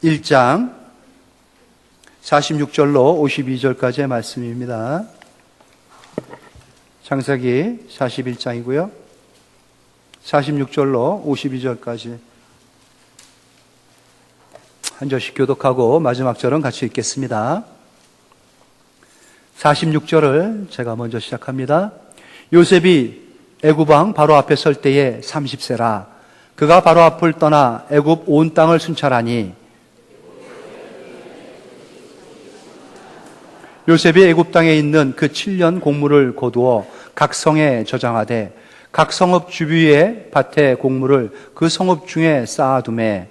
1장 46절로 52절까지의 말씀입니다. 창세기 41장이고요. 46절로 52절까지 한 절씩 교독하고 마지막 절은 같이 읽겠습니다. 46절을 제가 먼저 시작합니다. 요셉이 애굽 왕 바로 앞에 설 때에 30세라. 그가 바로 앞을 떠나 애굽 온 땅을 순찰하니 요셉이 애굽 땅에 있는 그 7년 곡물을 거두어 각 성에 저장하되 각 성읍 주위의 밭에 곡물을 그 성읍 중에 쌓아두매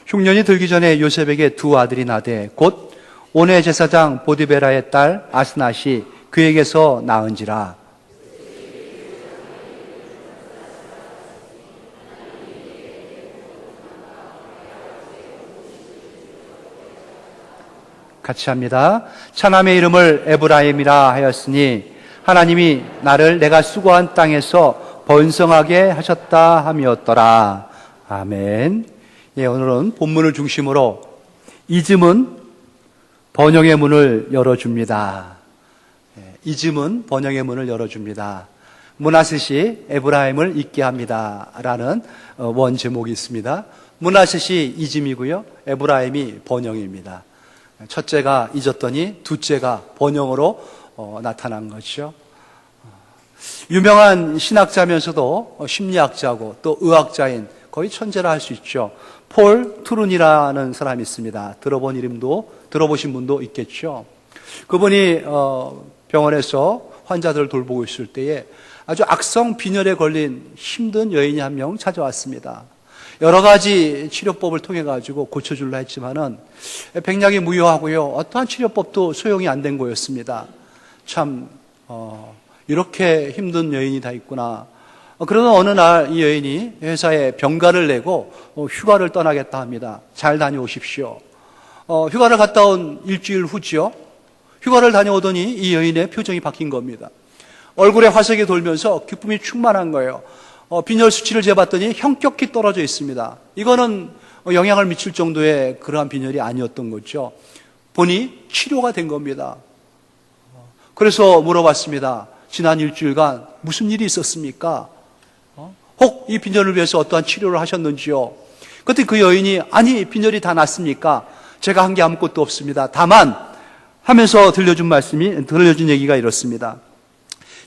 흉년이 들기 전에 요셉에게 두 아들이 나되 곧 온의 제사장 보디베라의 딸 아스낫이 그에게서 낳은지라. 같이 합니다. 차남의 이름을 에브라임이라 하였으니 하나님이 나를 내가 수고한 땅에서 번성하게 하셨다 함이었더라. 아멘. 예, 오늘은 본문을 중심으로 이즘은 번영의 문을 열어줍니다. 이즘은 번영의 문을 열어줍니다. 므낫셋이 에브라임을 잊게 합니다. 라는 원 제목이 있습니다. 므낫셋이 이즘이고요. 에브라임이 번영입니다. 첫째가 잊었더니 둘째가 번영으로 나타난 것이죠. 유명한 신학자면서도 심리학자고 또 의학자인 거의 천재라 할 수 있죠. 폴 투룬이라는 사람이 있습니다. 들어보신 분도 있겠죠. 그분이 병원에서 환자들을 돌보고 있을 때에 아주 악성 빈혈에 걸린 힘든 여인이 한 명 찾아왔습니다. 여러 가지 치료법을 통해 가지고 고쳐주려 했지만은 백약이 무효하고요. 어떠한 치료법도 소용이 안 된 거였습니다. 참 이렇게 힘든 여인이 다 있구나. 그러던 어느 날 이 여인이 회사에 병가를 내고 휴가를 떠나겠다 합니다. 잘 다녀오십시오. 휴가를 갔다 온 일주일 후지요. 휴가를 다녀오더니 이 여인의 표정이 바뀐 겁니다. 얼굴에 화색이 돌면서 기쁨이 충만한 거예요. 빈혈 수치를 재봤더니 현격히 떨어져 있습니다. 이거는 영향을 미칠 정도의 그러한 빈혈이 아니었던 거죠. 보니 치료가 된 겁니다. 그래서 물어봤습니다. 지난 일주일간 무슨 일이 있었습니까? 혹 이 빈혈을 위해서 어떠한 치료를 하셨는지요? 그때 그 여인이 아니 빈혈이 다 났습니까? 제가 한 게 아무것도 없습니다. 다만 하면서 들려준 얘기가 이렇습니다.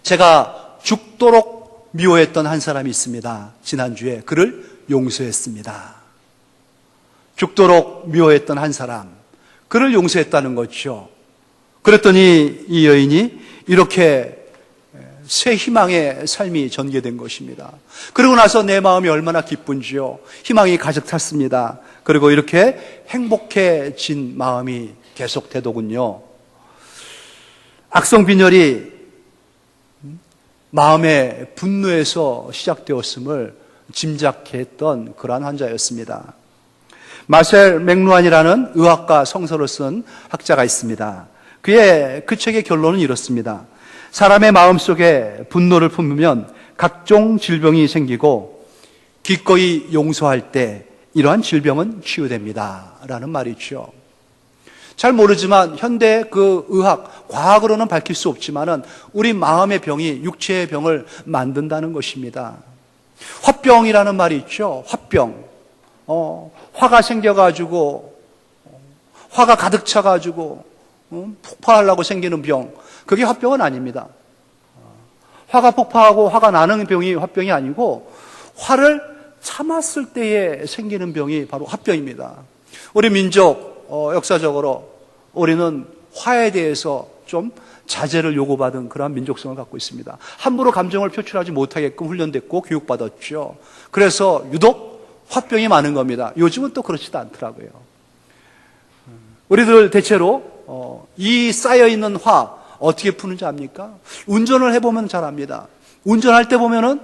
제가 죽도록 미워했던 한 사람이 있습니다. 지난주에 그를 용서했습니다. 죽도록 미워했던 한 사람, 그를 용서했다는 거죠. 그랬더니 이 여인이 이렇게 새 희망의 삶이 전개된 것입니다. 그러고 나서 내 마음이 얼마나 기쁜지요. 희망이 가득 찼습니다. 그리고 이렇게 행복해진 마음이 계속되더군요. 악성 빈혈이 마음의 분노에서 시작되었음을 짐작했던 그러한 환자였습니다. 마셀 맥루안이라는 의학과 성서를 쓴 학자가 있습니다. 그 책의 결론은 이렇습니다. 사람의 마음속에 분노를 품으면 각종 질병이 생기고 기꺼이 용서할 때 이러한 질병은 치유됩니다. 라는 말이죠. 잘 모르지만 현대 그 의학, 과학으로는 밝힐 수 없지만은 우리 마음의 병이 육체의 병을 만든다는 것입니다. 화병이라는 말이 있죠. 화병. 화가 생겨가지고, 화가 가득 차가지고, 폭발하려고 생기는 병. 그게 화병은 아닙니다. 화가 폭파하고 화가 나는 병이 화병이 아니고 화를 참았을 때에 생기는 병이 바로 화병입니다. 우리 민족 역사적으로 우리는 화에 대해서 좀 자제를 요구받은 그러한 민족성을 갖고 있습니다. 함부로 감정을 표출하지 못하게끔 훈련됐고 교육받았죠. 그래서 유독 화병이 많은 겁니다. 요즘은 또 그렇지도 않더라고요. 우리들 대체로 이 쌓여있는 화 어떻게 푸는지 압니까? 운전을 해보면 잘 압니다. 운전할 때 보면은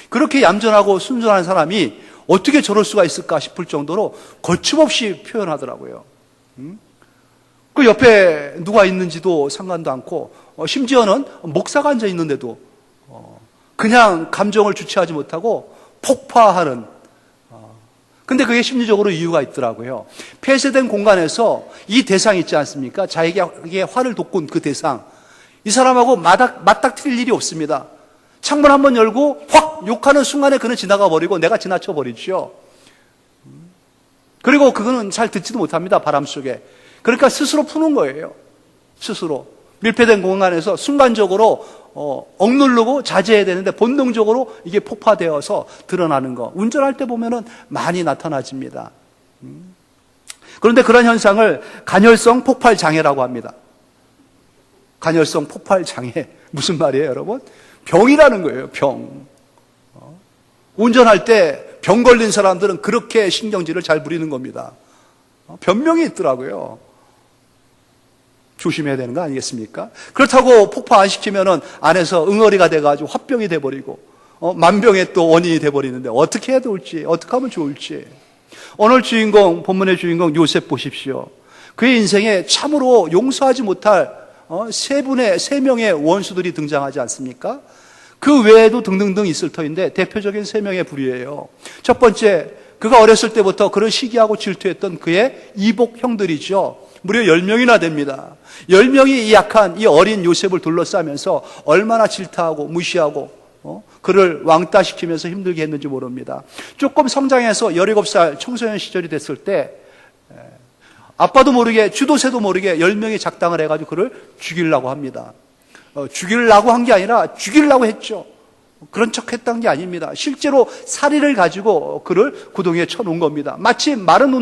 그렇게 얌전하고 순전한 사람이 어떻게 저럴 수가 있을까 싶을 정도로 거침없이 표현하더라고요. 그 옆에 누가 있는지도 상관도 않고 심지어는 목사가 앉아 있는데도 그냥 감정을 주체하지 못하고 폭파하는. 근데 그게 심리적으로 이유가 있더라고요. 폐쇄된 공간에서 이 대상 있지 않습니까? 자기에게 화를 돋군 그 대상. 이 사람하고 맞닥뜨릴 일이 없습니다. 창문 한번 열고 확 욕하는 순간에 그는 지나가 버리고 내가 지나쳐 버리죠. 그리고 그거는 잘 듣지도 못합니다. 바람 속에. 그러니까 스스로 푸는 거예요. 스스로. 밀폐된 공간에서 순간적으로 억누르고 자제해야 되는데 본능적으로 이게 폭파되어서 드러나는 거. 운전할 때 보면은 많이 나타나집니다. 그런데 그런 현상을 간혈성 폭발 장애라고 합니다. 간혈성 폭발 장애. 무슨 말이에요, 여러분? 병이라는 거예요, 병. 운전할 때 병 걸린 사람들은 그렇게 신경질을 잘 부리는 겁니다. 변명이 있더라고요. 조심해야 되는 거 아니겠습니까? 그렇다고 폭파 안 시키면은 안에서 응어리가 돼가지고 화병이 돼버리고, 만병의 또 원인이 돼버리는데 어떻게 해야 좋을지, 어떻게 하면 좋을지. 오늘 주인공, 본문의 주인공 요셉 보십시오. 그의 인생에 참으로 용서하지 못할 세 명의 원수들이 등장하지 않습니까? 그 외에도 등등등 있을 터인데 대표적인 3명의 부류예요. 첫 번째, 그가 어렸을 때부터 그런 시기하고 질투했던 그의 이복 형들이죠. 무려 10명이나 됩니다. 10명이 이 약한 이 어린 요셉을 둘러싸면서 얼마나 질타하고 무시하고 그를 왕따시키면서 힘들게 했는지 모릅니다. 조금 성장해서 17살 청소년 시절이 됐을 때 아빠도 모르게 주도 새도 모르게 10명이 작당을 해가지고 그를 죽이려고 합니다. 죽이려고 한 게 아니라 죽이려고 했죠. 그런 척 했던 게 아닙니다. 실제로 사리를 가지고 그를 구덩이에 쳐놓은 겁니다. 마치 마른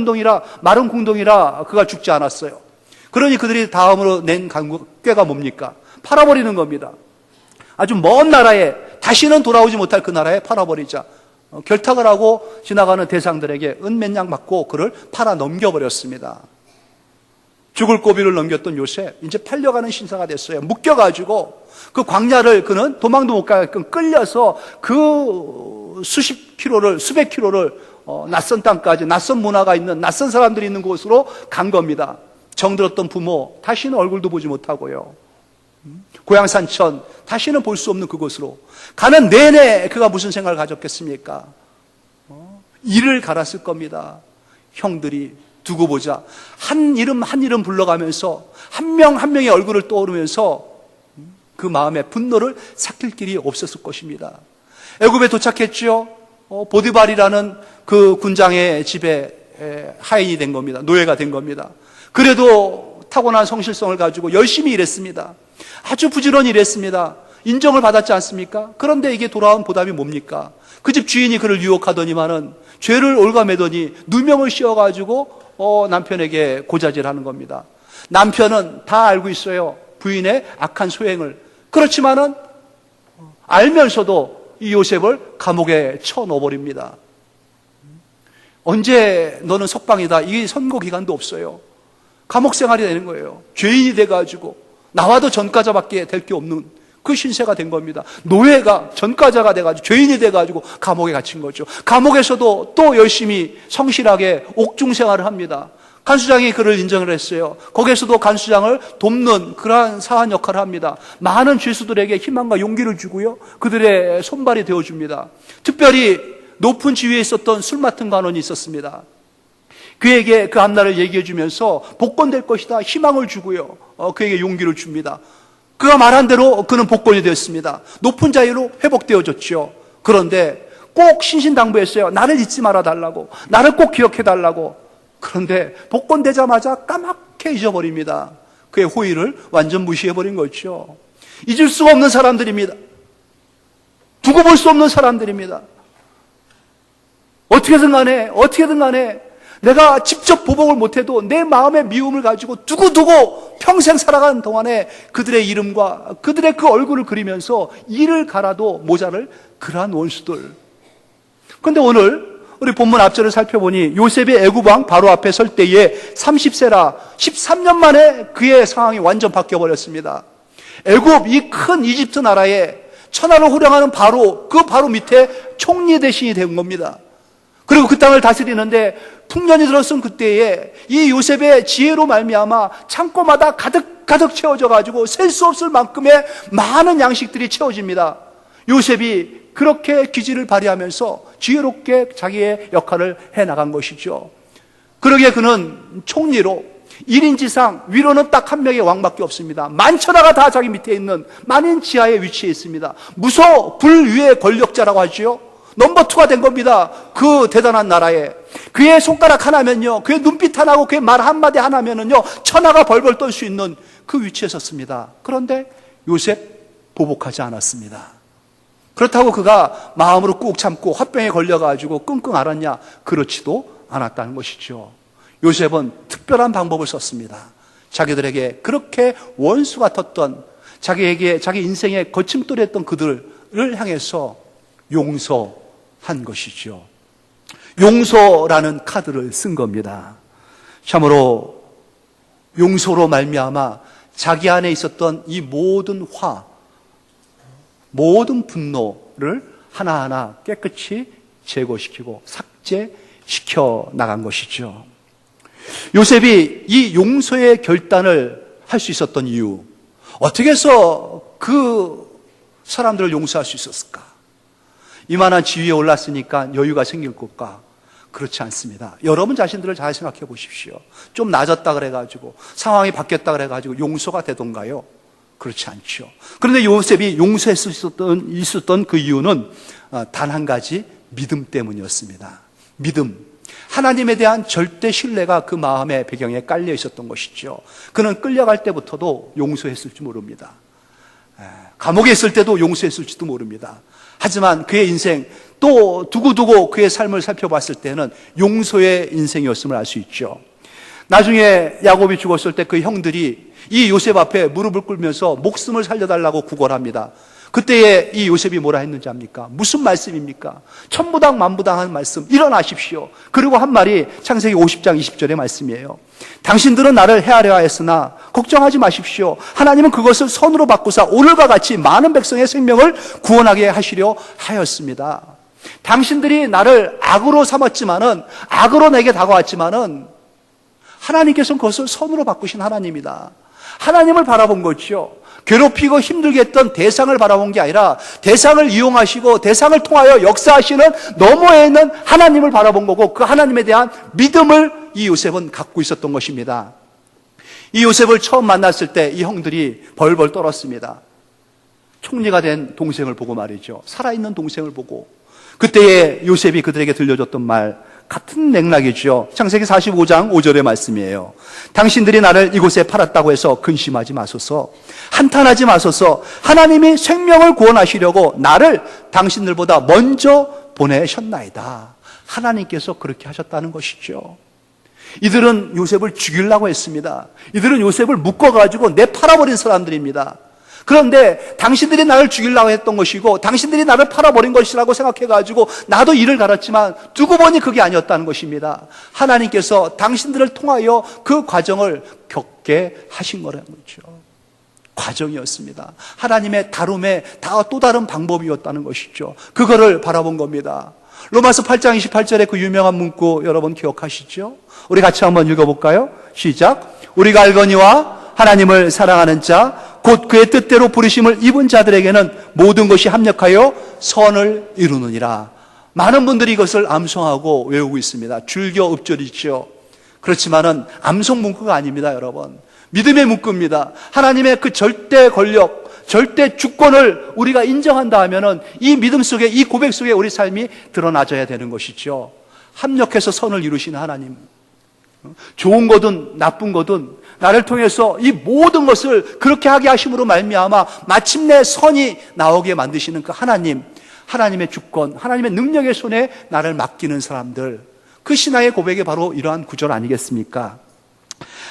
궁동이라 그가 죽지 않았어요. 그러니 그들이 다음으로 낸 꾀가 뭡니까? 팔아버리는 겁니다. 아주 먼 나라에, 다시는 돌아오지 못할 그 나라에 팔아버리자. 결탁을 하고 지나가는 대상들에게 은몇냥 받고 그를 팔아 넘겨버렸습니다. 죽을 고비를 넘겼던 요셉, 이제 팔려가는 신사가 됐어요. 묶여가지고 그 광야를 그는 도망도 못 가게끔 끌려서 그 수백 킬로를 낯선 땅까지, 낯선 문화가 있는, 낯선 사람들이 있는 곳으로 간 겁니다. 정들었던 부모, 다시는 얼굴도 보지 못하고요. 고향 산천, 다시는 볼 수 없는 그곳으로 가는 내내 그가 무슨 생각을 가졌겠습니까? 이를 갈았을 겁니다. 형들이 두고 보자. 한 이름 불러가면서 한 명 한 명의 얼굴을 떠오르면서 그 마음에 분노를 삭힐 길이 없었을 것입니다. 애굽에 도착했죠. 보디발이라는 그 군장의 집에 하인이 된 겁니다. 노예가 된 겁니다. 그래도 타고난 성실성을 가지고 열심히 일했습니다. 아주 부지런히 일했습니다. 인정을 받았지 않습니까? 그런데 이게 돌아온 보답이 뭡니까? 그 집 주인이 그를 유혹하더니만은 죄를 올가매더니 누명을 씌워가지고 남편에게 고자질하는 겁니다. 남편은 다 알고 있어요. 부인의 악한 소행을. 그렇지만은 알면서도 이 요셉을 감옥에 쳐넣어버립니다. 언제 너는 석방이다. 이 선고 기간도 없어요. 감옥 생활이 되는 거예요. 죄인이 돼가지고 나와도 전과자밖에 될 게 없는 그 신세가 된 겁니다. 노예가 전과자가 돼가지고 죄인이 돼가지고 감옥에 갇힌 거죠. 감옥에서도 또 열심히 성실하게 옥중 생활을 합니다. 간수장이 그를 인정을 했어요. 거기에서도 간수장을 돕는 그러한 사한 역할을 합니다. 많은 죄수들에게 희망과 용기를 주고요. 그들의 손발이 되어줍니다. 특별히 높은 지위에 있었던 술 맡은 관원이 있었습니다. 그에게 그 앞날을 얘기해 주면서 복권될 것이다 희망을 주고요. 그에게 용기를 줍니다. 그가 말한 대로 그는 복권이 되었습니다. 높은 자유로 회복되어졌죠. 그런데 꼭 신신당부했어요. 나를 잊지 말아달라고. 나를 꼭 기억해달라고. 그런데 복권되자마자 까맣게 잊어버립니다. 그의 호의를 완전 무시해버린 거죠. 잊을 수가 없는 사람들입니다. 두고 볼 수 없는 사람들입니다. 어떻게든 간에 내가 직접 보복을 못해도 내 마음의 미움을 가지고 두고두고 평생 살아가는 동안에 그들의 이름과 그들의 그 얼굴을 그리면서 이를 갈아도 모자랄 그러한 원수들. 그런데 오늘 우리 본문 앞절을 살펴보니 요셉이 애굽 왕 바로 앞에 설 때에 30세라 13년 만에 그의 상황이 완전 바뀌어버렸습니다. 애굽 이 큰 이집트 나라에 천하를 호령하는 바로 그 바로 밑에 총리 대신이 된 겁니다. 그리고 그 땅을 다스리는데 풍년이 들었은 그때에 이 요셉의 지혜로 말미암아 창고마다 가득 채워져 가지고 셀 수 없을 만큼의 많은 양식들이 채워집니다. 요셉이 그렇게 기질을 발휘하면서 지혜롭게 자기의 역할을 해나간 것이죠. 그러기에 그는 총리로 1인지상 위로는 딱 한 명의 왕밖에 없습니다. 만천하가 다 자기 밑에 있는 만인 지하에 위치해 있습니다. 무소 불위의 권력자라고 하지요. 넘버 2가 된 겁니다. 그 대단한 나라에. 그의 손가락 하나면요, 그의 눈빛 하나고 그의 말 한마디 하나면은요, 천하가 벌벌 떨 수 있는 그 위치에 섰습니다. 그런데 요셉 보복하지 않았습니다. 그렇다고 그가 마음으로 꾹 참고 화병에 걸려가지고 끙끙 앓았냐? 그렇지도 않았다는 것이죠. 요셉은 특별한 방법을 썼습니다. 자기들에게 그렇게 원수 같았던, 자기 인생의 거침돌이었던 그들을 향해서 용서한 것이죠. 용서라는 카드를 쓴 겁니다. 참으로 용서로 말미암아 자기 안에 있었던 이 모든 모든 분노를 하나하나 깨끗이 제거시키고 삭제시켜 나간 것이죠. 요셉이 이 용서의 결단을 할 수 있었던 이유, 어떻게 해서 그 사람들을 용서할 수 있었을까? 이만한 지위에 올랐으니까 여유가 생길 것까? 그렇지 않습니다. 여러분 자신들을 잘 생각해 보십시오. 좀 낮았다 그래가지고 상황이 바뀌었다 그래가지고 용서가 되던가요? 그렇지 않죠. 그런데 요셉이 용서할 수 있었던 그 이유는 단 한 가지, 믿음 때문이었습니다. 믿음. 하나님에 대한 절대 신뢰가 그 마음의 배경에 깔려 있었던 것이죠. 그는 끌려갈 때부터도 용서했을지 모릅니다. 감옥에 있을 때도 용서했을지도 모릅니다. 하지만 그의 인생, 또 두고두고 그의 삶을 살펴봤을 때는 용서의 인생이었음을 알 수 있죠. 나중에 야곱이 죽었을 때 그 형들이 이 요셉 앞에 무릎을 꿇으면서 목숨을 살려달라고 구걸합니다. 그때에 이 요셉이 뭐라 했는지 압니까? 무슨 말씀입니까? 천부당 만부당한 말씀, 일어나십시오. 그리고 한 말이 창세기 50장 20절의 말씀이에요. 당신들은 나를 헤아려 하였으나 걱정하지 마십시오. 하나님은 그것을 선으로 바꾸사 오늘과 같이 많은 백성의 생명을 구원하게 하시려 하였습니다. 당신들이 나를 악으로 삼았지만은, 악으로 내게 다가왔지만은 하나님께서는 그것을 선으로 바꾸신 하나님이다. 하나님을 바라본 거죠. 괴롭히고 힘들게 했던 대상을 바라본 게 아니라 대상을 이용하시고 대상을 통하여 역사하시는 너머에 있는 하나님을 바라본 거고, 그 하나님에 대한 믿음을 이 요셉은 갖고 있었던 것입니다. 이 요셉을 처음 만났을 때 이 형들이 벌벌 떨었습니다. 총리가 된 동생을 보고 말이죠. 살아있는 동생을 보고. 그때에 요셉이 그들에게 들려줬던 말, 같은 맥락이죠. 창세기 45장 5절의 말씀이에요. 당신들이 나를 이곳에 팔았다고 해서 근심하지 마소서, 한탄하지 마소서. 하나님이 생명을 구원하시려고 나를 당신들보다 먼저 보내셨나이다. 하나님께서 그렇게 하셨다는 것이죠. 이들은 요셉을 죽이려고 했습니다. 이들은 요셉을 묶어가지고 내팔아버린 사람들입니다. 그런데 당신들이 나를 죽이려고 했던 것이고 당신들이 나를 팔아버린 것이라고 생각해가지고 나도 이를 갈았지만 두고 보니 그게 아니었다는 것입니다. 하나님께서 당신들을 통하여 그 과정을 겪게 하신 거라는 거죠. 과정이었습니다. 하나님의 다름의 또 다른 방법이었다는 것이죠. 그거를 바라본 겁니다. 로마서 8장 28절의 그 유명한 문구 여러분 기억하시죠? 우리 같이 한번 읽어볼까요? 시작. 우리가 알거니와 하나님을 사랑하는 자 곧 그의 뜻대로 부르심을 입은 자들에게는 모든 것이 합력하여 선을 이루느니라. 많은 분들이 이것을 암송하고 외우고 있습니다. 줄겨 읊조리죠. 그렇지만은 암송 문구가 아닙니다, 여러분. 믿음의 문구입니다. 하나님의 그 절대 권력, 절대 주권을 우리가 인정한다 하면은 이 믿음 속에, 이 고백 속에 우리 삶이 드러나져야 되는 것이죠. 합력해서 선을 이루시는 하나님. 좋은 거든 나쁜 거든 나를 통해서 이 모든 것을 그렇게 하게 하심으로 말미암아 마침내 선이 나오게 만드시는 그 하나님, 하나님의 주권, 하나님의 능력의 손에 나를 맡기는 사람들, 그 신앙의 고백이 바로 이러한 구절 아니겠습니까?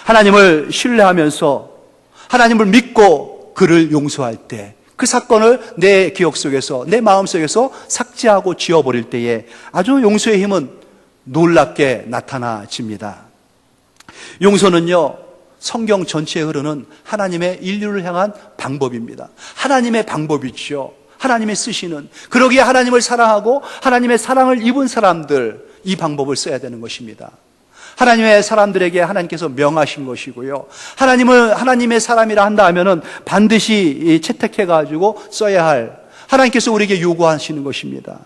하나님을 신뢰하면서 하나님을 믿고 그를 용서할 때, 그 사건을 내 기억 속에서, 내 마음 속에서 삭제하고 지워버릴 때에 아주 용서의 힘은 놀랍게 나타나집니다. 용서는요, 성경 전체에 흐르는 하나님의 인류를 향한 방법입니다. 하나님의 방법이죠. 하나님의 쓰시는, 그러기에 하나님을 사랑하고 하나님의 사랑을 입은 사람들, 이 방법을 써야 되는 것입니다. 하나님의 사람들에게 하나님께서 명하신 것이고요. 하나님을 하나님의 사람이라 한다 하면은 반드시 채택해가지고 써야 할, 하나님께서 우리에게 요구하시는 것입니다.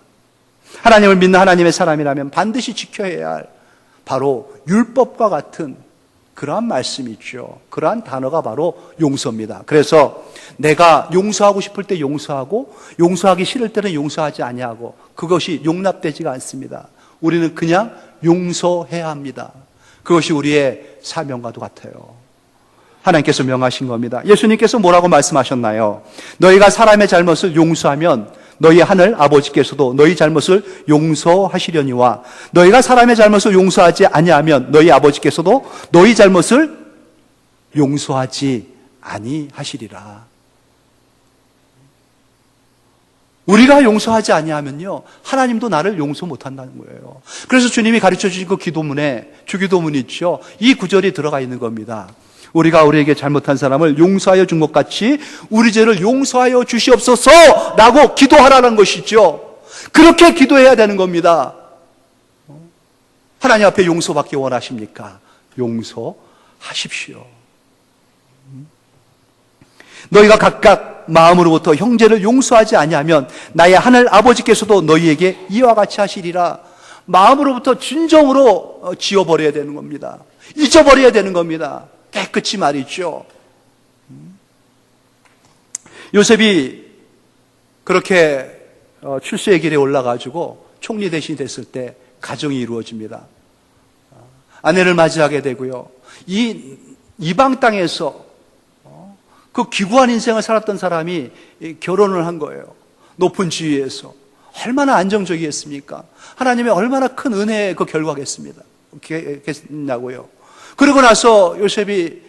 하나님을 믿는 하나님의 사람이라면 반드시 지켜야 할 바로 율법과 같은 그러한 말씀이 있죠. 그러한 단어가 바로 용서입니다. 그래서 내가 용서하고 싶을 때 용서하고 용서하기 싫을 때는 용서하지 아니하고 그것이 용납되지가 않습니다. 우리는 그냥 용서해야 합니다. 그것이 우리의 사명과도 같아요. 하나님께서 명하신 겁니다. 예수님께서 뭐라고 말씀하셨나요? 너희가 사람의 잘못을 용서하면 너희 하늘 아버지께서도 너희 잘못을 용서하시려니와 너희가 사람의 잘못을 용서하지 아니하면 너희 아버지께서도 너희 잘못을 용서하지 아니하시리라. 우리가 용서하지 아니하면요 하나님도 나를 용서 못한다는 거예요. 그래서 주님이 가르쳐 주신 그 기도문에 주기도문이 있죠. 이 구절이 들어가 있는 겁니다. 우리가 우리에게 잘못한 사람을 용서하여 준 것 같이 우리 죄를 용서하여 주시옵소서라고 기도하라는 것이죠. 그렇게 기도해야 되는 겁니다. 하나님 앞에 용서받기 원하십니까? 용서하십시오. 너희가 각각 마음으로부터 형제를 용서하지 아니하면 나의 하늘 아버지께서도 너희에게 이와 같이 하시리라. 마음으로부터 진정으로 지워버려야 되는 겁니다. 잊어버려야 되는 겁니다. 깨끗이 말이죠. 요셉이 그렇게 출세의 길에 올라가지고 총리 대신이 됐을 때 가정이 이루어집니다. 아내를 맞이하게 되고요. 이 이방 땅에서 그 기구한 인생을 살았던 사람이 결혼을 한 거예요. 높은 지위에서. 얼마나 안정적이겠습니까? 하나님의 얼마나 큰 은혜의 그 결과겠습니다냐고요. 그러고 나서 요셉이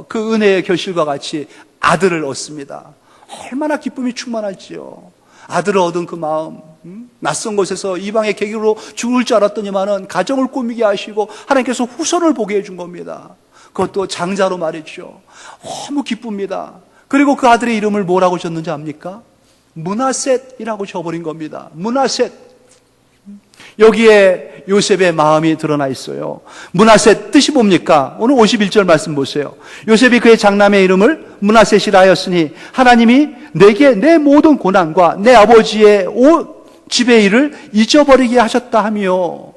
그 은혜의 결실과 같이 아들을 얻습니다. 얼마나 기쁨이 충만할지요. 아들을 얻은 그 마음, 낯선 곳에서 이방의 계기로 죽을 줄 알았더니만은 가정을 꾸미게 하시고 하나님께서 후손을 보게 해준 겁니다. 그것도 장자로 말이죠. 너무 기쁩니다. 그리고 그 아들의 이름을 뭐라고 줬는지 압니까? 므낫셋이라고 줘버린 겁니다. 므낫셋. 여기에 요셉의 마음이 드러나 있어요. 므낫셋 뜻이 뭡니까? 오늘 51절 말씀 보세요. 요셉이 그의 장남의 이름을 므낫셋이라 하였으니 하나님이 내게 내 모든 고난과 내 아버지의 집의 일을 잊어버리게 하셨다 하며,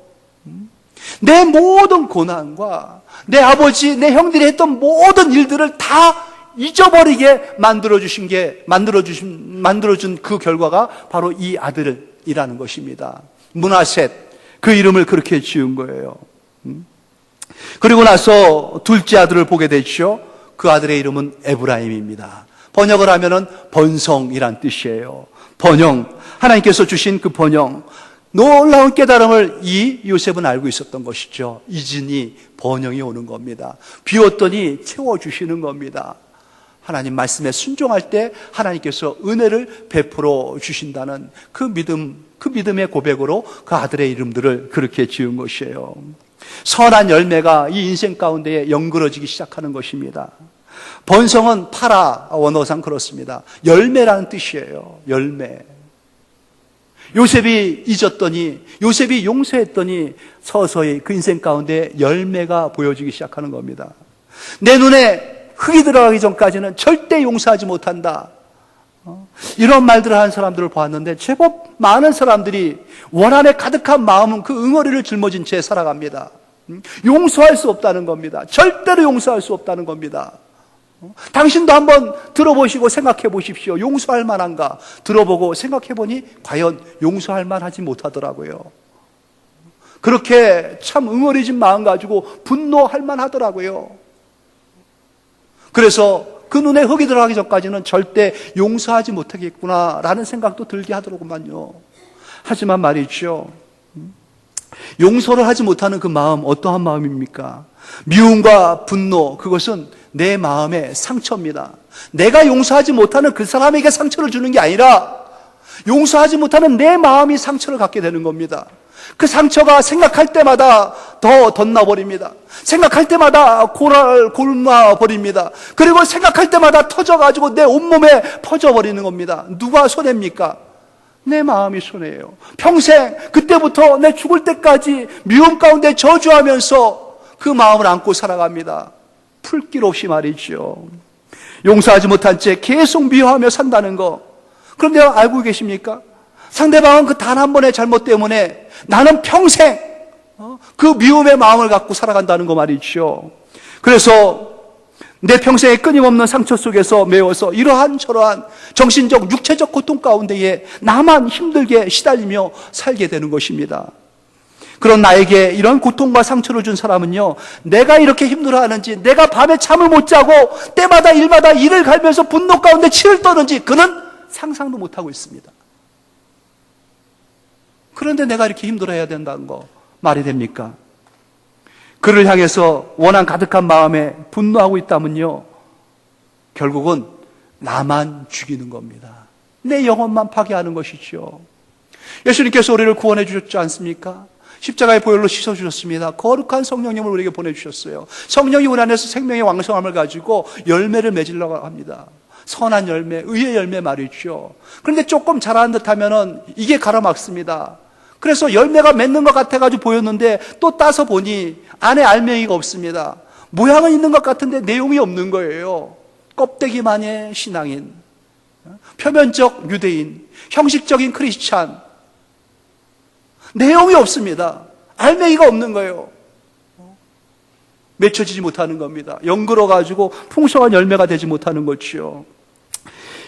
내 모든 고난과 내 아버지, 내 형들이 했던 모든 일들을 다 잊어버리게 만들어준 그 결과가 바로 이 아들이라는 것입니다. 므낫셋, 그 이름을 그렇게 지은 거예요. 그리고 나서 둘째 아들을 보게 됐죠. 그 아들의 이름은 에브라임입니다. 번역을 하면은 번성이란 뜻이에요. 번영, 하나님께서 주신 그 번영, 놀라운 깨달음을 이 요셉은 알고 있었던 것이죠. 잊으니 번영이 오는 겁니다. 비웠더니 채워주시는 겁니다. 하나님 말씀에 순종할 때 하나님께서 은혜를 베풀어 주신다는 그 믿음의 고백으로 그 아들의 이름들을 그렇게 지은 것이에요. 선한 열매가 이 인생 가운데에 연그러지기 시작하는 것입니다. 번성은 파라 원어상 그렇습니다. 열매라는 뜻이에요. 열매. 요셉이 잊었더니, 요셉이 용서했더니 서서히 그 인생 가운데 열매가 보여지기 시작하는 겁니다. 내 눈에 흙이 들어가기 전까지는 절대 용서하지 못한다. 이런 말들을 하는 사람들을 보았는데 제법 많은 사람들이 원한에 가득한 마음은 그 응어리를 짊어진 채 살아갑니다. 용서할 수 없다는 겁니다. 절대로 용서할 수 없다는 겁니다. 당신도 한번 들어보시고 생각해 보십시오. 용서할 만한가? 들어보고 생각해 보니 과연 용서할 만하지 못하더라고요. 그렇게 참 응어리진 마음 가지고 분노할 만하더라고요. 그래서 그 눈에 흙이 들어가기 전까지는 절대 용서하지 못하겠구나라는 생각도 들게 하더라고만요. 하지만 말이죠, 용서를 하지 못하는 그 마음, 어떠한 마음입니까? 미움과 분노, 그것은 내 마음의 상처입니다. 내가 용서하지 못하는 그 사람에게 상처를 주는 게 아니라 용서하지 못하는 내 마음이 상처를 갖게 되는 겁니다. 그 상처가 생각할 때마다 더 덧나버립니다. 생각할 때마다 골마버립니다. 그리고 생각할 때마다 터져가지고 내 온몸에 퍼져버리는 겁니다. 누가 손해입니까? 내 마음이 손해예요. 평생 그때부터 내 죽을 때까지 미움 가운데 저주하면서 그 마음을 안고 살아갑니다. 풀길 없이 말이죠. 용서하지 못한 채 계속 미워하며 산다는 거, 그런데 알고 계십니까? 상대방은 그 단 한 번의 잘못 때문에 나는 평생 그 미움의 마음을 갖고 살아간다는 거 말이죠. 그래서 내 평생의 끊임없는 상처 속에서 매워서 이러한 저러한 정신적, 육체적 고통 가운데에 나만 힘들게 시달리며 살게 되는 것입니다. 그런 나에게 이런 고통과 상처를 준 사람은요, 내가 이렇게 힘들어하는지, 내가 밤에 잠을 못 자고 때마다 일마다 이를 갈면서 분노 가운데 치를 떠는지 그는 상상도 못하고 있습니다. 그런데 내가 이렇게 힘들어해야 된다는 거 말이 됩니까? 그를 향해서 원한 가득한 마음에 분노하고 있다면요, 결국은 나만 죽이는 겁니다. 내 영혼만 파괴하는 것이죠. 예수님께서 우리를 구원해 주셨지 않습니까? 십자가의 보혈로 씻어주셨습니다. 거룩한 성령님을 우리에게 보내주셨어요. 성령이 우리 안에서 생명의 왕성함을 가지고 열매를 맺으려고 합니다. 선한 열매, 의의 열매 말이죠. 그런데 조금 자라는 듯하면은 이게 가로막습니다. 그래서 열매가 맺는 것 같아가지고 보였는데 또 따서 보니 안에 알맹이가 없습니다. 모양은 있는 것 같은데 내용이 없는 거예요. 껍데기만의 신앙인, 표면적 유대인, 형식적인 크리스찬, 내용이 없습니다. 알맹이가 없는 거예요. 맺혀지지 못하는 겁니다. 연그러가지고 풍성한 열매가 되지 못하는 거죠.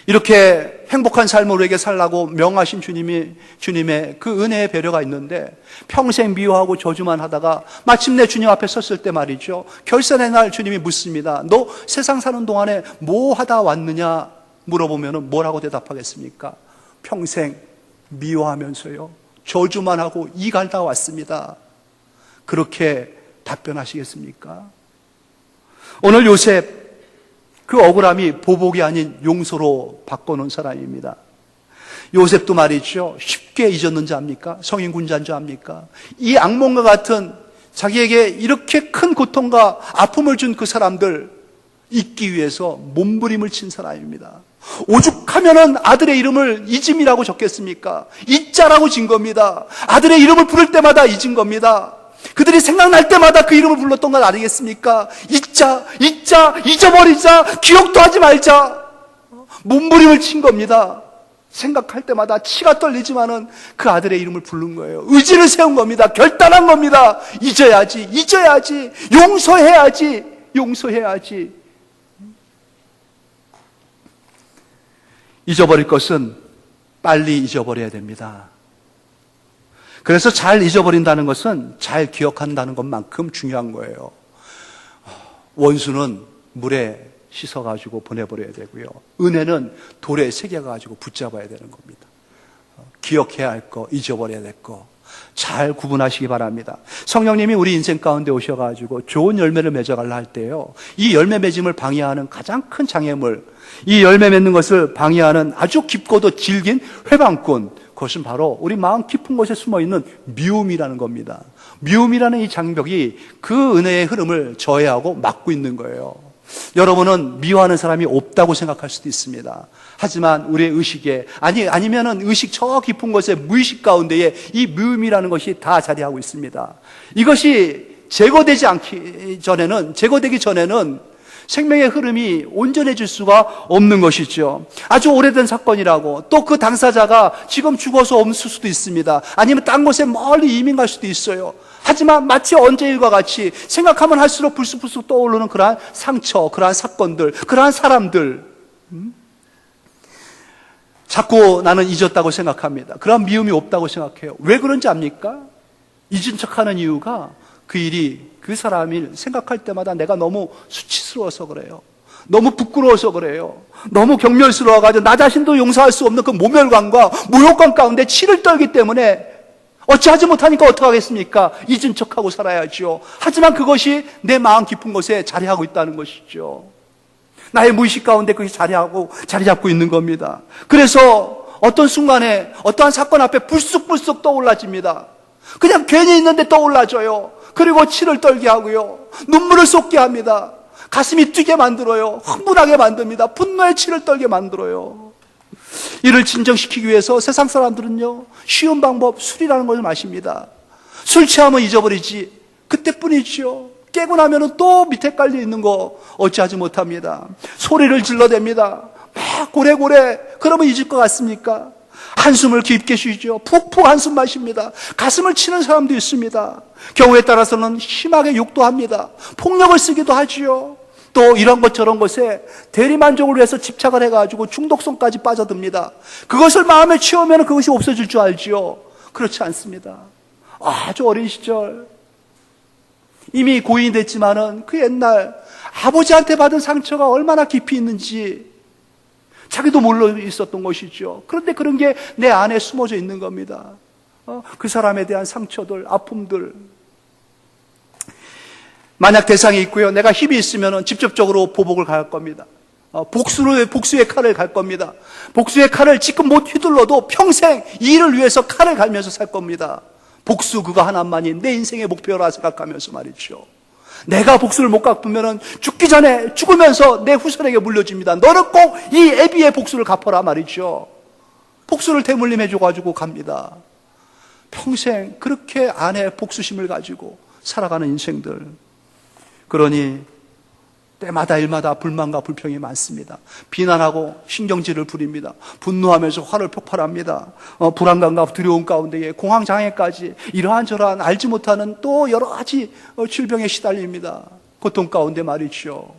이렇게 행복한 삶을 우리에게 살라고 명하신 주님의 그 은혜의 배려가 있는데 평생 미워하고 저주만 하다가 마침내 주님 앞에 섰을 때 말이죠. 결산의 날 주님이 묻습니다. 너 세상 사는 동안에 뭐 하다 왔느냐 물어보면 뭐라고 대답하겠습니까? 평생 미워하면서요, 저주만 하고 이 갈다 왔습니다. 그렇게 답변하시겠습니까? 오늘 요셉, 그 억울함이 보복이 아닌 용서로 바꿔놓은 사람입니다. 요셉도 말이죠, 쉽게 잊었는 자입니까? 성인 군자인 줄 압니까? 이 악몽과 같은 자기에게 이렇게 큰 고통과 아픔을 준 그 사람들 잊기 위해서 몸부림을 친 사람입니다. 오죽하면은 아들의 이름을 이짐이라고 적겠습니까? 잊자라고 진 겁니다. 아들의 이름을 부를 때마다 잊은 겁니다. 그들이 생각날 때마다 그 이름을 불렀던 건 아니겠습니까? 잊자, 잊어버리자, 기억도 하지 말자. 몸부림을 친 겁니다. 생각할 때마다 치가 떨리지만은 그 아들의 이름을 부른 거예요. 의지를 세운 겁니다. 결단한 겁니다. 잊어야지, 용서해야지. 잊어버릴 것은 빨리 잊어버려야 됩니다. 그래서 잘 잊어버린다는 것은 잘 기억한다는 것만큼 중요한 거예요. 원수는 물에 씻어가지고 보내버려야 되고요. 은혜는 돌에 새겨가지고 붙잡아야 되는 겁니다. 기억해야 할 거, 잊어버려야 될 거, 잘 구분하시기 바랍니다. 성령님이 우리 인생 가운데 오셔가지고 좋은 열매를 맺어가려 할 때요, 이 열매 맺음을 방해하는 가장 큰 장애물, 이 열매 맺는 것을 방해하는 아주 깊고도 질긴 회방꾼, 그것은 바로 우리 마음 깊은 곳에 숨어있는 미움이라는 겁니다. 미움이라는 이 장벽이 그 은혜의 흐름을 저해하고 막고 있는 거예요. 여러분은 미워하는 사람이 없다고 생각할 수도 있습니다. 하지만 우리의 의식에, 아니면은 의식 저 깊은 곳에 무의식 가운데에 이 미움이라는 것이 다 자리하고 있습니다. 이것이 제거되기 전에는 생명의 흐름이 온전해질 수가 없는 것이죠. 아주 오래된 사건이라고, 또 그 당사자가 지금 죽어서 없을 수도 있습니다. 아니면 딴 곳에 멀리 이민 갈 수도 있어요. 하지만 마치 언제 일과 같이 생각하면 할수록 불쑥불쑥 떠오르는 그러한 상처, 그러한 사건들, 그러한 사람들, 자꾸 나는 잊었다고 생각합니다. 그런 미움이 없다고 생각해요. 왜 그런지 압니까? 잊은 척하는 이유가 그 사람을 생각할 때마다 내가 너무 수치스러워서 그래요. 너무 부끄러워서 그래요. 너무 경멸스러워가지고 나 자신도 용서할 수 없는 그 모멸감과 모욕감 가운데 치를 떨기 때문에 어찌하지 못하니까 어떡하겠습니까? 잊은 척하고 살아야죠. 하지만 그것이 내 마음 깊은 곳에 자리하고 있다는 것이죠. 나의 무의식 가운데 그것이 자리 잡고 있는 겁니다. 그래서 어떤 순간에 어떠한 사건 앞에 불쑥불쑥 떠올라집니다. 그냥 괜히 있는데 떠올라져요. 그리고 치를 떨게 하고요, 눈물을 쏟게 합니다. 가슴이 뛰게 만들어요. 흥분하게 만듭니다. 분노의 치를 떨게 만들어요. 이를 진정시키기 위해서 세상 사람들은요, 쉬운 방법, 술이라는 걸 마십니다. 술 취하면 잊어버리지, 그때뿐이죠. 깨고 나면은 또 밑에 깔려 있는 거 어찌하지 못합니다. 소리를 질러댑니다. 고래고래. 그러면 잊을 것 같습니까? 한숨을 깊게 쉬죠. 푹푹 한숨 마십니다. 가슴을 치는 사람도 있습니다. 경우에 따라서는 심하게 욕도 합니다. 폭력을 쓰기도 하지요. 또 이런 것 저런 것에 대리만족을 위해서 집착을 해가지고 중독성까지 빠져듭니다. 그것을 마음에 채우면 그것이 없어질 줄 알지요. 그렇지 않습니다. 아주 어린 시절 이미 고인이 됐지만은 그 옛날 아버지한테 받은 상처가 얼마나 깊이 있는지 자기도 몰라 있었던 것이죠. 그런데 그런 게 내 안에 숨어져 있는 겁니다. 그 사람에 대한 상처들, 아픔들. 만약 대상이 있고요, 내가 힘이 있으면 직접적으로 보복을 갈 겁니다. 복수의 칼을 갈 겁니다. 복수의 칼을 지금 못 휘둘러도 평생 이 일을 위해서 칼을 갈면서 살 겁니다. 복수 그거 하나만이 내 인생의 목표라 생각하면서 말이죠. 내가 복수를 못 갚으면 죽기 전에 죽으면서 내 후손에게 물려줍니다. 너는 꼭 이 애비의 복수를 갚아라 말이죠. 복수를 대물림해줘가지고 갑니다. 평생 그렇게 안에 복수심을 가지고 살아가는 인생들. 그러니 때마다 일마다 불만과 불평이 많습니다. 비난하고 신경질을 부립니다. 분노하면서 화를 폭발합니다. 불안감과 두려움 가운데에 공황장애까지 이러한 저러한 알지 못하는 또 여러 가지 질병에 시달립니다. 고통 가운데 말이죠.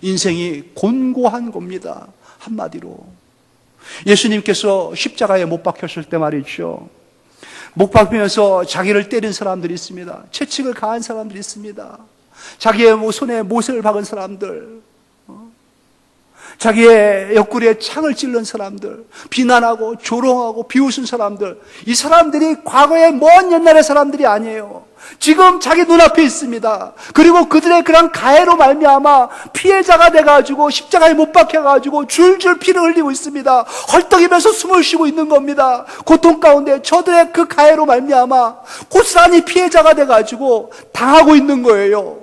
인생이 곤고한 겁니다. 한마디로. 예수님께서 십자가에 못 박혔을 때 말이죠. 못 박히면서 자기를 때린 사람들이 있습니다. 채찍을 가한 사람들이 있습니다. 자기의 손에 못을 박은 사람들, 자기의 옆구리에 창을 찔른 사람들, 비난하고 조롱하고 비웃은 사람들, 이 사람들이 과거의 먼 옛날의 사람들이 아니에요. 지금 자기 눈앞에 있습니다. 그리고 그들의 그런 가해로 말미암아 피해자가 돼가지고 십자가에 못 박혀가지고 줄줄 피를 흘리고 있습니다. 헐떡이면서 숨을 쉬고 있는 겁니다. 고통 가운데 저들의 그 가해로 말미암아 고스란히 피해자가 돼가지고 당하고 있는 거예요.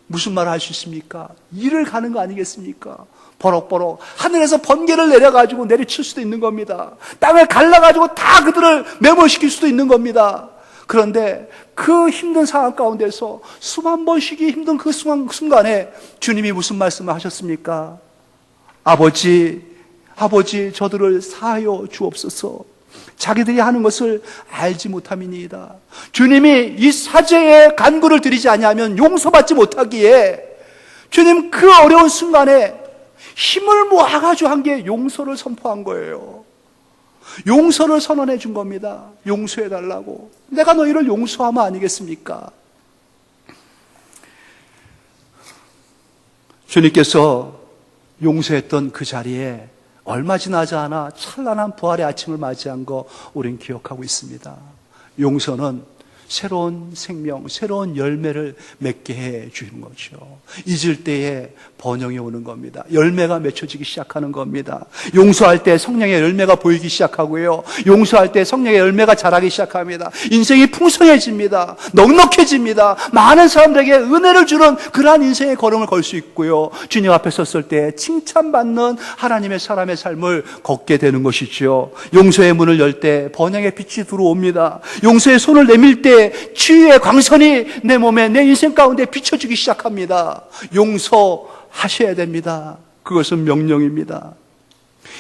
무슨 말을 할 수 있습니까? 일을 가는 거 아니겠습니까? 버럭버럭 하늘에서 번개를 내려가지고 내리칠 수도 있는 겁니다. 땅을 갈라가지고 다 그들을 매몰시킬 수도 있는 겁니다. 그런데 그 힘든 상황 가운데서 숨 한 번 쉬기 힘든 그 순간에 주님이 무슨 말씀을 하셨습니까? 아버지 저들을 사하여 주옵소서. 자기들이 하는 것을 알지 못함이니이다. 주님이 이 사죄의 간구를 드리지 아니하면 용서받지 못하기에 주님 그 어려운 순간에 힘을 모아가지고 한 게 용서를 선포한 거예요. 용서를 선언해 준 겁니다. 용서해달라고. 내가 너희를 용서하면 아니겠습니까? 주님께서 용서했던 그 자리에 얼마 지나지 않아 찬란한 부활의 아침을 맞이한 거 우린 기억하고 있습니다. 용서는 새로운 생명, 새로운 열매를 맺게 해 주는 거죠. 잊을 때에 번영이 오는 겁니다. 열매가 맺혀지기 시작하는 겁니다. 용서할 때 성령의 열매가 보이기 시작하고요. 용서할 때 성령의 열매가 자라기 시작합니다. 인생이 풍성해집니다. 넉넉해집니다. 많은 사람들에게 은혜를 주는 그러한 인생의 걸음을 걸 수 있고요. 주님 앞에 섰을 때 칭찬받는 하나님의 사람의 삶을 걷게 되는 것이죠. 용서의 문을 열 때 번영의 빛이 들어옵니다. 용서의 손을 내밀 때 치유의 광선이 내 몸에, 내 인생 가운데 비춰지기 시작합니다. 용서하셔야 됩니다. 그것은 명령입니다.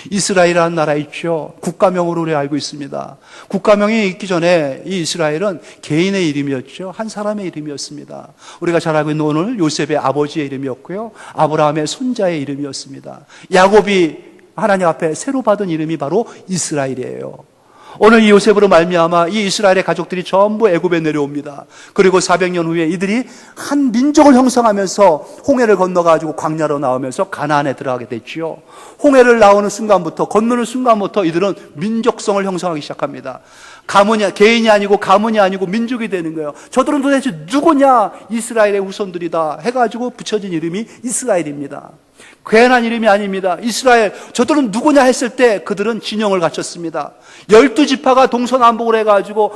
이스라엘이라는 나라 있죠. 국가명으로 우리 알고 있습니다. 국가명이 있기 전에 이 이스라엘은 개인의 이름이었죠. 한 사람의 이름이었습니다. 우리가 잘 알고 있는 오늘 요셉의 아버지의 이름이었고요. 아브라함의 손자의 이름이었습니다. 야곱이 하나님 앞에 새로 받은 이름이 바로 이스라엘이에요. 오늘 이 요셉으로 말미암아 이 이스라엘의 가족들이 전부 애굽에 내려옵니다. 그리고 400년 후에 이들이 한 민족을 형성하면서 홍해를 건너가지고 광야로 나오면서 가나안에 들어가게 됐지요. 홍해를 나오는 순간부터, 건너는 순간부터 이들은 민족성을 형성하기 시작합니다. 개인이 아니고 가문이 아니고 민족이 되는 거예요. 저들은 도대체 누구냐? 이스라엘의 후손들이다 해가지고 붙여진 이름이 이스라엘입니다. 괜한 이름이 아닙니다. 이스라엘, 저들은 누구냐 했을 때 그들은 진영을 갖췄습니다. 12지파가 동서남북을 해가지고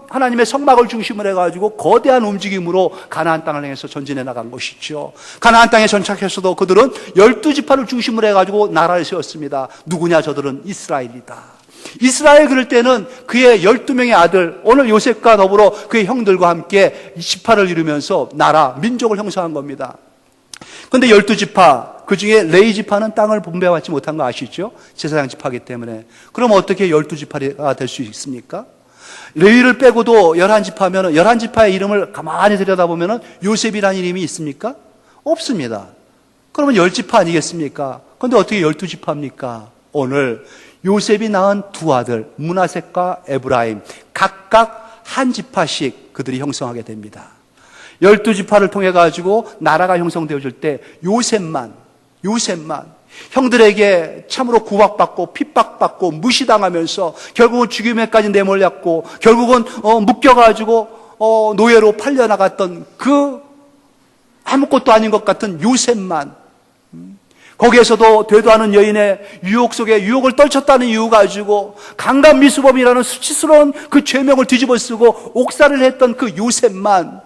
하나님의 성막을 중심으로 해가지고 거대한 움직임으로 가나안 땅을 향해서 전진해 나간 것이죠. 가나안 땅에 전착해서도 그들은 12지파를 중심으로 해가지고 나라를 세웠습니다. 누구냐? 저들은 이스라엘이다. 이스라엘 그럴 때는 그의 12명의 아들, 오늘 요셉과 더불어 그의 형들과 함께 지파를 이루면서 나라, 민족을 형성한 겁니다. 그런데 12지파, 그 중에 레위 지파는 땅을 분배받지 못한 거 아시죠? 제사장 지파이기 때문에. 그럼 어떻게 12지파가 될 수 있습니까? 레위를 빼고도 11지파면 11지파의 이름을 가만히 들여다보면 요셉이라는 이름이 있습니까? 없습니다. 그러면 10지파 아니겠습니까? 그런데 어떻게 12지파입니까? 오늘 요셉이 낳은 두 아들 므낫셋과 에브라임 각각 한 지파씩 그들이 형성하게 됩니다. 12지파를 통해 가지고 나라가 형성되어질 때 요셉만 형들에게 참으로 구박받고 핍박받고 무시당하면서 결국은 죽임에까지 내몰렸고 결국은 묶여가지고 노예로 팔려나갔던 그 아무것도 아닌 것 같은 요셉만, 거기에서도 되도 않은 여인의 유혹 속에 유혹을 떨쳤다는 이유 가지고 강간미수범이라는 수치스러운 그 죄명을 뒤집어 쓰고 옥살이를 했던 그 요셉만,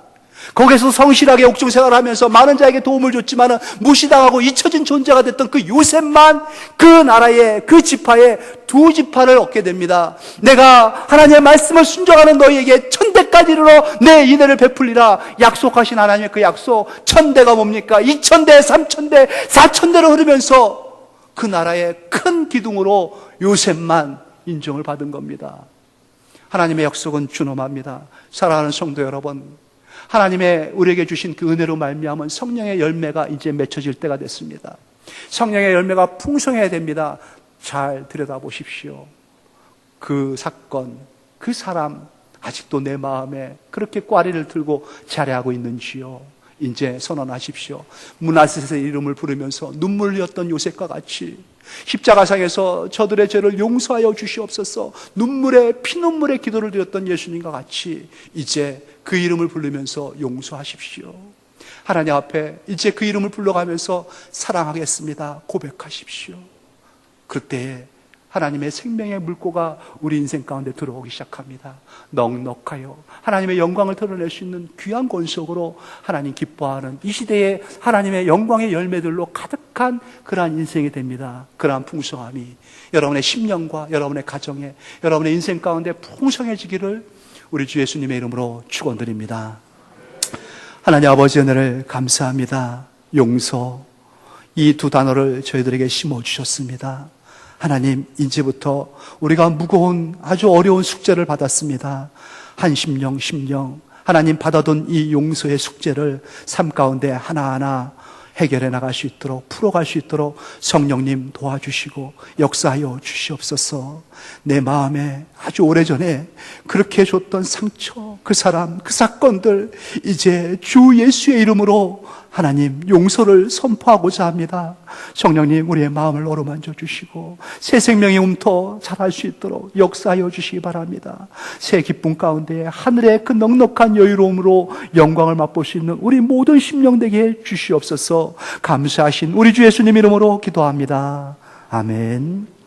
거기에서 성실하게 옥중생활을 하면서 많은 자에게 도움을 줬지만 무시당하고 잊혀진 존재가 됐던 그 요셉만 그 나라의 그 지파의 두 지파를 얻게 됩니다. 내가 하나님의 말씀을 순종하는 너희에게 1000대까지 이르러 내 인애를 베풀리라 약속하신 하나님의 그 약속, 1000대가 뭡니까? 2000대, 3000대, 4000대로 흐르면서 그 나라의 큰 기둥으로 요셉만 인정을 받은 겁니다. 하나님의 약속은 준엄합니다. 사랑하는 성도 여러분, 하나님의 우리에게 주신 그 은혜로 말미암은 성령의 열매가 이제 맺혀질 때가 됐습니다. 성령의 열매가 풍성해야 됩니다. 잘 들여다보십시오. 그 사건, 그 사람 아직도 내 마음에 그렇게 꽈리를 들고 자리하고 있는지요? 이제 선언하십시오. 므낫셋의 이름을 부르면서 눈물 흘렸던 요셉과 같이 십자가상에서 저들의 죄를 용서하여 주시옵소서 피눈물의 기도를 드렸던 예수님과 같이 이제 그 이름을 부르면서 용서하십시오. 하나님 앞에 이제 그 이름을 불러가면서 사랑하겠습니다 고백하십시오. 그때에 하나님의 생명의 물고가 우리 인생 가운데 들어오기 시작합니다. 넉넉하여 하나님의 영광을 드러낼 수 있는 귀한 권속으로 하나님 기뻐하는 이 시대에 하나님의 영광의 열매들로 가득한 그러한 인생이 됩니다. 그러한 풍성함이 여러분의 심령과 여러분의 가정에, 여러분의 인생 가운데 풍성해지기를 우리 주 예수님의 이름으로 축원드립니다. 하나님 아버지 은혜를 감사합니다. 용서, 이 두 단어를 저희들에게 심어주셨습니다. 하나님, 이제부터 우리가 무거운 아주 어려운 숙제를 받았습니다. 한 심령 하나님 받아둔 이 용서의 숙제를 삶 가운데 하나하나 해결해 나갈 수 있도록, 풀어갈 수 있도록 성령님 도와주시고 역사하여 주시옵소서. 내 마음에 아주 오래전에 그렇게 줬던 상처, 그 사람, 그 사건들 이제 주 예수의 이름으로 하나님 용서를 선포하고자 합니다. 성령님 우리의 마음을 어루만져 주시고 새 생명의 움터 자랄 수 있도록 역사하여 주시기 바랍니다. 새 기쁨 가운데 하늘의 그 넉넉한 여유로움으로 영광을 맛볼 수 있는 우리 모든 심령 되게 주시옵소서. 감사하신 우리 주 예수님 이름으로 기도합니다. 아멘.